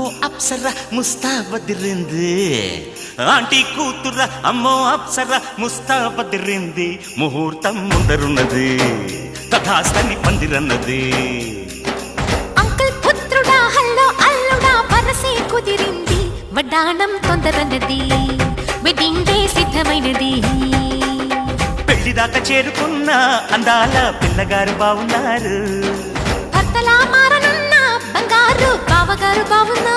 అమ్మో అప్సర ముస్తాబదిరింది ఆంటీ కూతుర అమ్మో అప్సర ముస్తాబదిరింది ముహూర్తం ముందరున్నది తథాస్తని పందిరన్నది అంకుల్ పుత్రుడా హల్లో అల్లుడా వరసే కుదిరింది వడ్డాణం తొందరన్నది వెడ్డింగ్ డే సిద్ధమైనది పెళ్లిదాకా చేరుకున్న అందాల పిల్లగారు బావున్నారు భర్తలా మారనున్న బంగారు బావగారు బావున్నారు